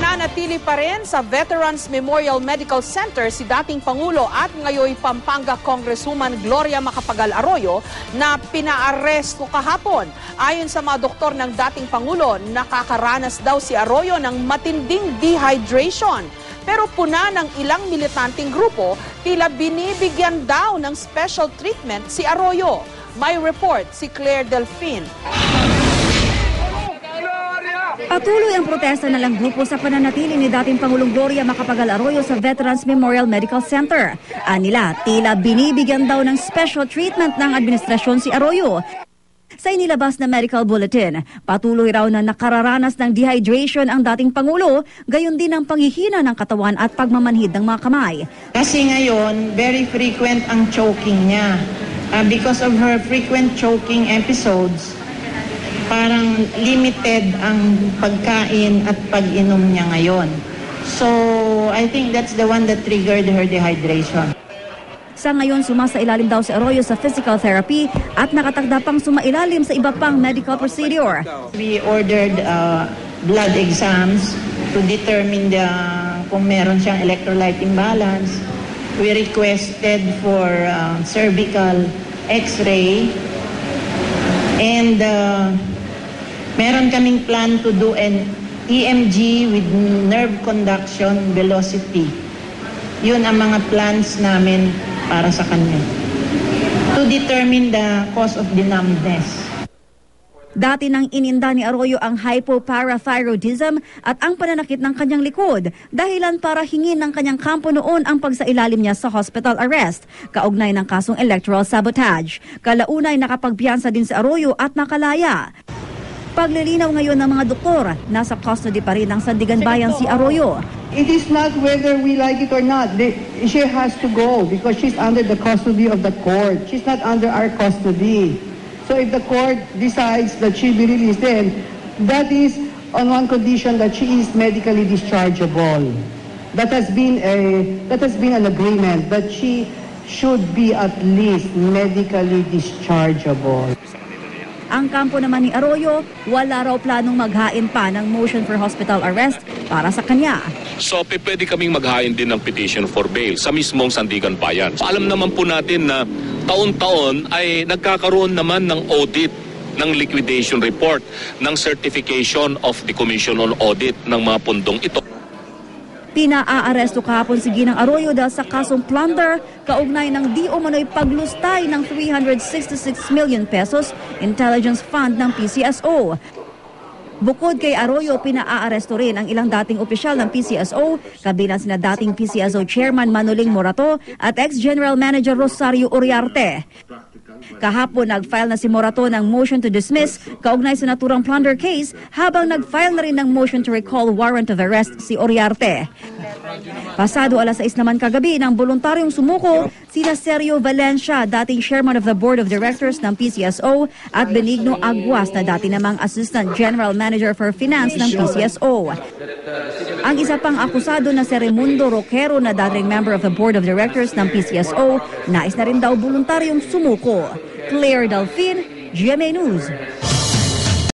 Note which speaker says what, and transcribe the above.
Speaker 1: Nananatili pa rin sa Veterans Memorial Medical Center si dating Pangulo at ngayon Pampanga Congresswoman Gloria Macapagal Arroyo na pinaaresto kahapon. Ayon sa mga doktor ng dating Pangulo, nakakaranas daw si Arroyo ng matinding dehydration. Pero puna ng ilang militanteng grupo, tila binibigyan daw ng special treatment si Arroyo. May report si Claire Delfin.
Speaker 2: Patuloy ang protesta ng ilang grupo sa pananatili ni dating Pangulong Gloria Macapagal Arroyo sa Veterans Memorial Medical Center. Anila, tila binibigyan daw ng special treatment ng administrasyon si Arroyo. Sa inilabas na medical bulletin, patuloy raw na nakararanas ng dehydration ang dating Pangulo, gayon din ang panghihina ng katawan at pagmamanhid ng mga kamay.
Speaker 3: Kasi ngayon, very frequent ang choking niya. Because of her frequent choking episodes, parang limited ang pagkain at pag-inom niya ngayon. So, I think that's the one that triggered her dehydration.
Speaker 2: Sa ngayon, sumasailalim daw si Arroyo sa physical therapy at nakatakda pang sumailalim sa iba pang medical procedure.
Speaker 3: We ordered blood exams to determine kung meron siyang electrolyte imbalance. We requested for cervical x-ray and meron kaming plan to do an EMG with nerve conduction velocity. Yun ang mga plans namin para sa kanya. To determine the cause of the numbness.
Speaker 2: Dati nang ininda ni Arroyo ang hypoparathyroidism at ang pananakit ng kanyang likod, dahilan para hingin ng kanyang kampo noon ang pagsailalim niya sa hospital arrest, kaugnay ng kasong electoral sabotage. Kalaunay nakapagpiyansa din si Arroyo at nakalaya. Paglilinaw ngayon ng mga doktor, nasa custody pa rin ng Sandigan Bayan si Arroyo.
Speaker 4: It is not whether we like it or not. She has to go because she's under the custody of the court. She's not under our custody. So if the court decides that she be released, then that is on one condition that she is medically dischargeable. That has been an agreement that she should be at least medically dischargeable.
Speaker 2: Ang kampo naman ni Arroyo, wala raw planong maghain pa ng motion for hospital arrest para sa kanya.
Speaker 5: So pwede kaming maghain din ng petition for bail sa mismong Sandigan Bayan. Alam naman po natin na taon-taon ay nagkakaroon naman ng audit ng liquidation report, ng certification of the Commission on Audit ng mga pundong ito.
Speaker 2: Pinaaresto kahapon si Ginang Arroyo dahil sa kasong plunder, kaugnay ng di umano'y paglustay ng 366 million pesos intelligence fund ng PCSO. Bukod kay Arroyo, pinaaresto rin ang ilang dating opisyal ng PCSO, kabilang sina dating PCSO Chairman Manoling Morato at ex-General Manager Rosario Uriarte. Kahapon, nag-file na si Morato ng motion to dismiss kaugnay sa naturang plunder case, habang nag-file na rin ng motion to recall warrant of arrest si Uriarte. Pasado alas 6 naman kagabi ng voluntaryong sumuko sina Sergio Valencia, dating chairman of the board of directors ng PCSO, at Benigno Aguas na dati namang assistant general manager for finance ng PCSO. Ang isa pang akusado na si Raimundo Roquero na dating member of the board of directors ng PCSO, nais na rin daw voluntaryong sumuko. Claire Delfin, GMA News.